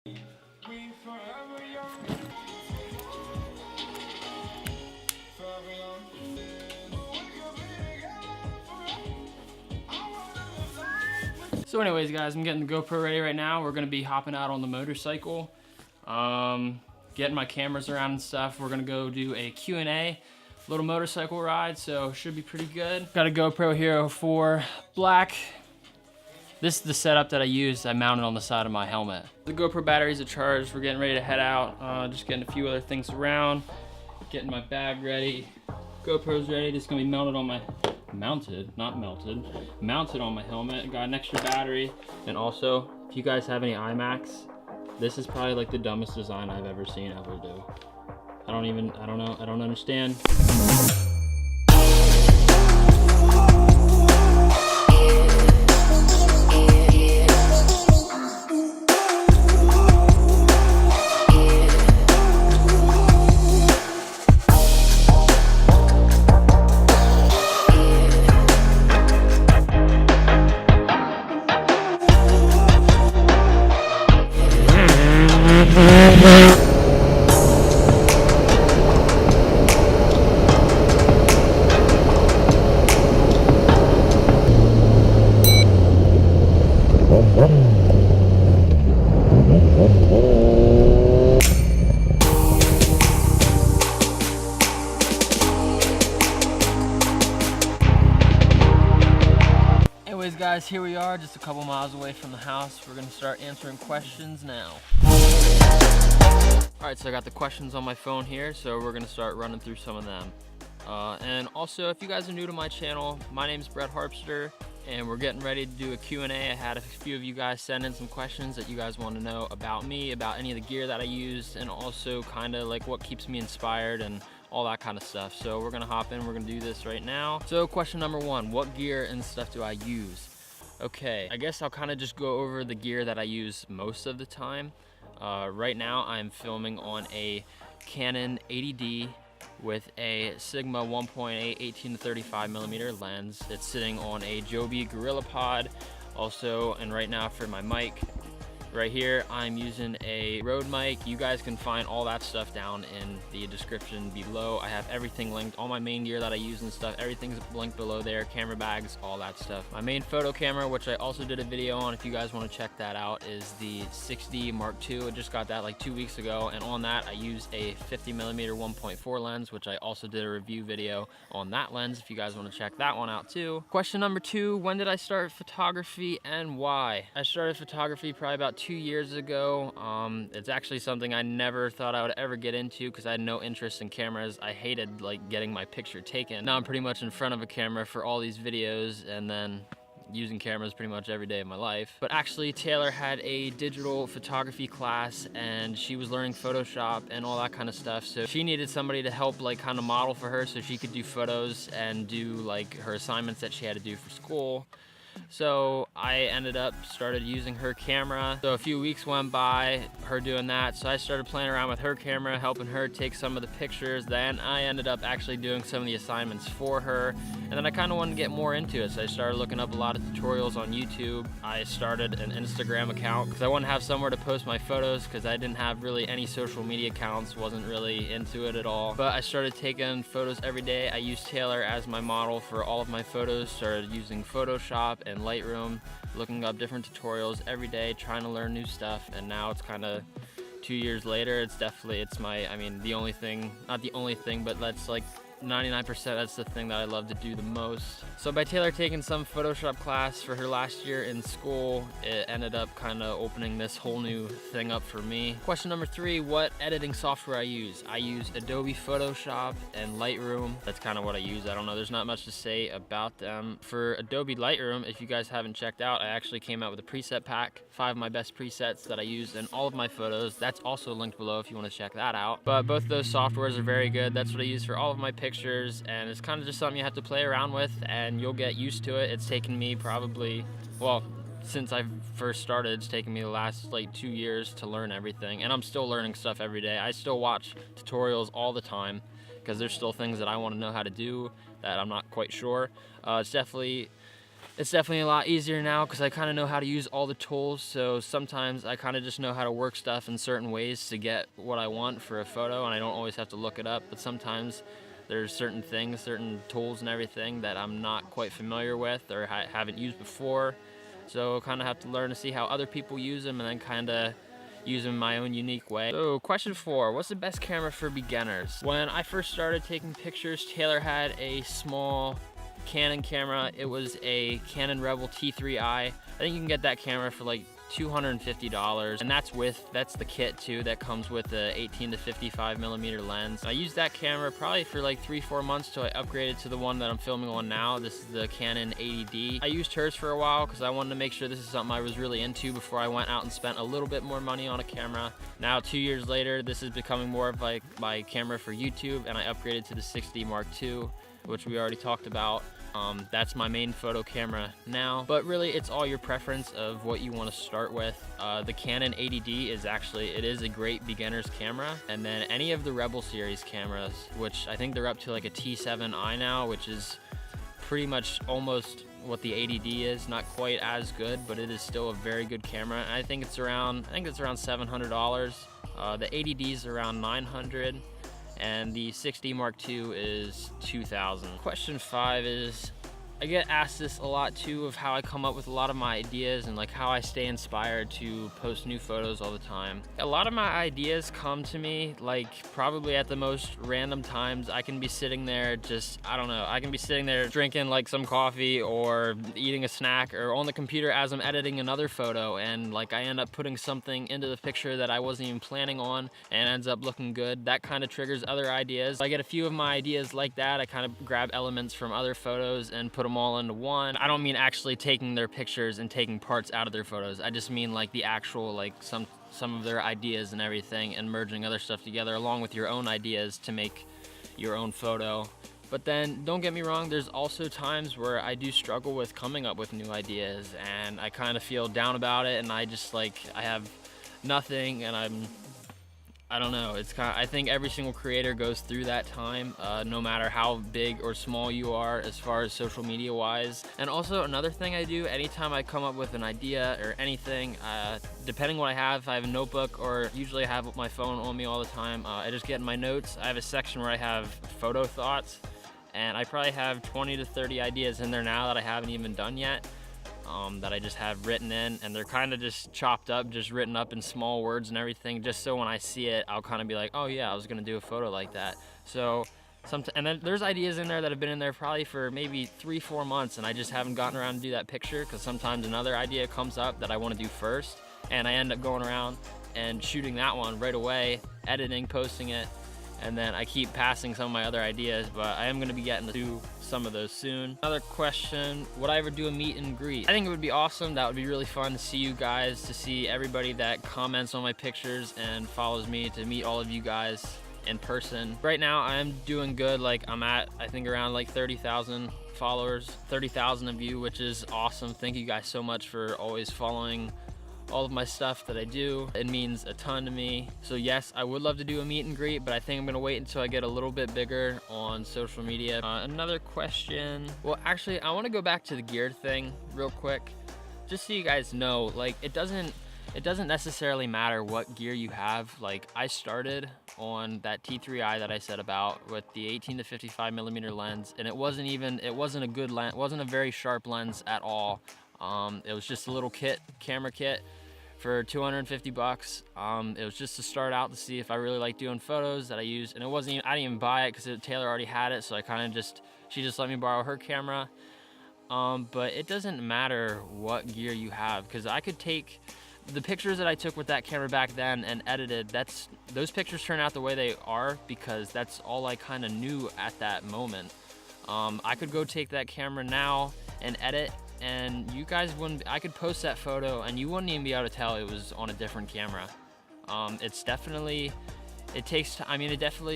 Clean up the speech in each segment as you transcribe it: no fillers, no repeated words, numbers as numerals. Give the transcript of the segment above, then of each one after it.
So anyways guys, I'm getting the GoPro ready right now. We're gonna be hopping out on the motorcycle, getting my cameras around and stuff. We're gonna go do a Q&A, little motorcycle ride, so should be pretty good. Got a GoPro Hero 4 Black. This is the setup that I used. I mounted on the side of my helmet. The GoPro batteries are charged. We're getting ready to head out. Just getting a few other things around, getting my bag ready. GoPro's ready. This is gonna be mounted on my mounted on my helmet. Got an extra battery, and also if you guys have any iMacs, this is probably like the dumbest design I've ever seen ever do. I don't understand. Anyways guys, here we are, just a couple miles away from the house. We're gonna start answering questions now. Alright, so I got the questions on my phone here, so we're gonna start running through some of them. And also, if you guys are new to my channel, my name's Brett.harpster, and we're getting ready to do a Q&A. I had a few of you guys send in some questions that you guys want to know about me, about any of the gear that I use, and also kind of like what keeps me inspired and all that kind of stuff. So we're gonna hop in, we're gonna do this right now. So question number one, what gear and stuff do I use? Okay, I guess I'll kind of just go over the gear that I use most of the time. Right now I'm filming on a Canon 80D with a Sigma 1.8 18 to 35 millimeter lens. It's sitting on a Joby Gorilla Pod. Also, and right now for my mic, right here, I'm using a Rode mic. You guys can find all that stuff down in the description below. I have everything linked, all my main gear that I use and stuff, everything's linked below there, camera bags, all that stuff. My main photo camera, which I also did a video on if you guys want to check that out, is the 6D Mark II. I just got that like 2 weeks ago, and on that I used a 50mm 1.4 lens, which I also did a review video on that lens if you guys want to check that one out too. Question number two, when did I start photography and why? I started photography probably about 2 years ago. It's actually something I never thought I would ever get into because I had no interest in cameras. I hated like getting my picture taken. Now I'm pretty much in front of a camera for all these videos and then using cameras pretty much every day of my life. But actually Taylor had a digital photography class and she was learning Photoshop and all that kind of stuff. So she needed somebody to help like kind of model for her so she could do photos and do like her assignments that she had to do for school. So I ended up started using her camera. So a few weeks went by, her doing that. So I started playing around with her camera, helping her take some of the pictures. Then I ended up actually doing some of the assignments for her. And then I kind of wanted to get more into it. So I started looking up a lot of tutorials on YouTube. I started an Instagram account because I wanted to have somewhere to post my photos because I didn't have really any social media accounts, wasn't really into it at all. But I started taking photos every day. I used Taylor as my model for all of my photos, started using Photoshop and Lightroom, looking up different tutorials every day, trying to learn new stuff. And now it's kind of 2 years later, it's my, I mean, the only thing, not the only thing, but that's like 99%, that's the thing that I love to do the most. So by Taylor taking some Photoshop class for her last year in school, it ended up kind of opening this whole new thing up for me. Question number three, what editing software I use? I use Adobe Photoshop and Lightroom. That's kind of what I use. I don't know, there's not much to say about them. For Adobe Lightroom, if you guys haven't checked out, I actually came out with a preset pack, 5 of my best presets that I use in all of my photos. That's also linked below if you want to check that out. But both those softwares are very good. That's what I use for all of my pictures, and it's kind of just something you have to play around with and you'll get used to it. It's taken me probably, well, since I first started, it's taken me the last like 2 years to learn everything, and I'm still learning stuff every day. I still watch tutorials all the time because there's still things that I want to know how to do that I'm not quite sure. It's It's definitely a lot easier now because I kind of know how to use all the tools. So sometimes I kind of just know how to work stuff in certain ways to get what I want for a photo, and I don't always have to look it up. But sometimes there's certain things, certain tools and everything that I'm not quite familiar with or haven't used before. So kind of have to learn to see how other people use them and then kind of use them in my own unique way. So question 4, what's the best camera for beginners? When I first started taking pictures, Taylor had a small Canon camera. It was a Canon Rebel T3i. I think you can get that camera for like $250, and that's the kit too that comes with the 18 to 55 millimeter lens. I used that camera probably for like 3-4 months till I upgraded to the one that I'm filming on now. This is the Canon 80D. I used hers for a while because I wanted to make sure this is something I was really into before I went out and spent a little bit more money on a camera. Now 2 years later, this is becoming more of like my camera for YouTube, and I upgraded to the 6D Mark II, which we already talked about. That's my main photo camera now, but really it's all your preference of what you want to start with. The Canon 80D is it is a great beginner's camera, and then any of the Rebel series cameras, which I think they're up to like a T7i now, which is pretty much almost what the 80D is, not quite as good, but it is still a very good camera. And I think it's around $700. The 80D is around $900. And the 6D Mark II is $2,000. Question 5 is, I get asked this a lot too, of how I come up with a lot of my ideas and like how I stay inspired to post new photos all the time. A lot of my ideas come to me like probably at the most random times. I can be sitting there I can be sitting there drinking like some coffee or eating a snack or on the computer as I'm editing another photo, and like I end up putting something into the picture that I wasn't even planning on and ends up looking good. That kind of triggers other ideas. I get a few of my ideas like that. I kind of grab elements from other photos and put them all into one. I don't mean actually taking their pictures and taking parts out of their photos. I just mean like the actual, like some of their ideas and everything, and merging other stuff together along with your own ideas to make your own photo. But then don't get me wrong, there's also times where I do struggle with coming up with new ideas, and I kind of feel down about it, and I just like, I have nothing, and I don't know, I think every single creator goes through that time, no matter how big or small you are as far as social media wise. And also another thing I do anytime I come up with an idea or anything, depending what I have, if I have a notebook or usually I have my phone on me all the time, I just get in my notes. I have a section where I have photo thoughts, and I probably have 20 to 30 ideas in there now that I haven't even done yet. That I just have written in, and they're kind of just chopped up, just written up in small words and everything, just so when I see it, I'll kind of be like, oh yeah, I was gonna do a photo like that. So and then there's ideas in there that have been in there probably for maybe 3-4 months, and I just haven't gotten around to do that picture because sometimes another idea comes up that I want to do first, and I end up going around and shooting that one right away, editing, posting it, and then I keep passing some of my other ideas, but I am gonna be getting to some of those soon. Another question, would I ever do a meet and greet? I think it would be awesome. That would be really fun to see you guys, to see everybody that comments on my pictures and follows me, to meet all of you guys in person. Right now, I'm doing good. Like I'm at, I think around like 30,000 followers, 30,000 of you, which is awesome. Thank you guys so much for always following all of my stuff that I do. It means a ton to me. So yes, I would love to do a meet and greet, but I think I'm gonna wait until I get a little bit bigger on social media. Another question. Well, actually, I wanna go back to the gear thing real quick. Just so you guys know, like it doesn't necessarily matter what gear you have. Like I started on that T3i that I said about with the 18 to 55 millimeter lens, and it wasn't a good lens, it wasn't a very sharp lens at all. It was just a little camera kit for 250 bucks. It was just to start out to see if I really like doing photos that I used, and I didn't even buy it because Taylor already had it, so she just let me borrow her camera. But it doesn't matter what gear you have, because I could take the pictures that I took with that camera back then and edited. Those pictures turn out the way they are because that's all I kind of knew at that moment. I could go take that camera now and edit, and you guys I could post that photo and you wouldn't even be able to tell it was on a different camera.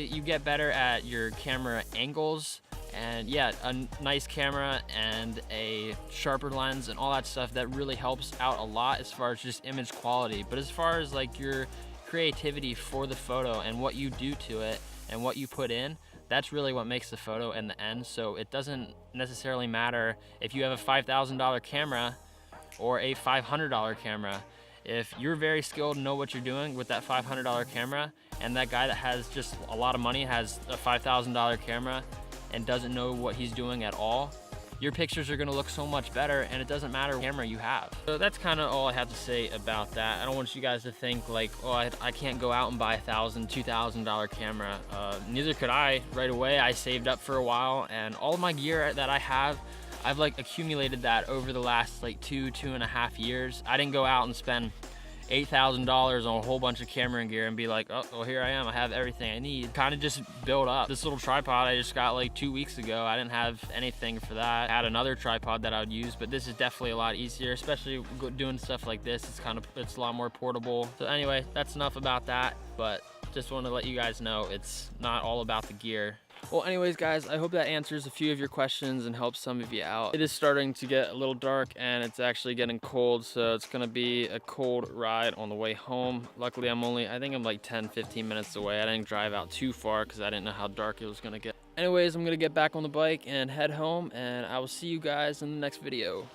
You get better at your camera angles, and yeah, a nice camera and a sharper lens and all that stuff, that really helps out a lot as far as just image quality. But as far as like your creativity for the photo and what you do to it and what you put in, that's really what makes the photo in the end. So it doesn't necessarily matter if you have a $5,000 camera or a $500 camera. If you're very skilled and know what you're doing with that $500 camera, and that guy that has just a lot of money has a $5,000 camera and doesn't know what he's doing at all, your pictures are gonna look so much better, and it doesn't matter what camera you have. So that's kind of all I have to say about that. I don't want you guys to think like, oh, I can't go out and buy $1,000, $2,000 camera. Neither could I right away. I saved up for a while, and all of my gear that I have, I've like accumulated that over the last like 2.5 years. I didn't go out and spend $8,000 on a whole bunch of camera gear and be like, oh, well, here I am, I have everything I need. Kind of just build up. This little tripod I just got like 2 weeks ago. I didn't have anything for that. I had another tripod that I would use, but this is definitely a lot easier, especially doing stuff like this. It's a lot more portable. So anyway, that's enough about that, but just want to let you guys know it's not all about the gear. Well, anyways, guys, I hope that answers a few of your questions and helps some of you out. It is starting to get a little dark, and it's actually getting cold, so it's gonna be a cold ride on the way home. Luckily, I think I'm like 10-15 minutes away. I didn't drive out too far because I didn't know how dark it was gonna get. Anyways, I'm gonna get back on the bike and head home, and I will see you guys in the next video.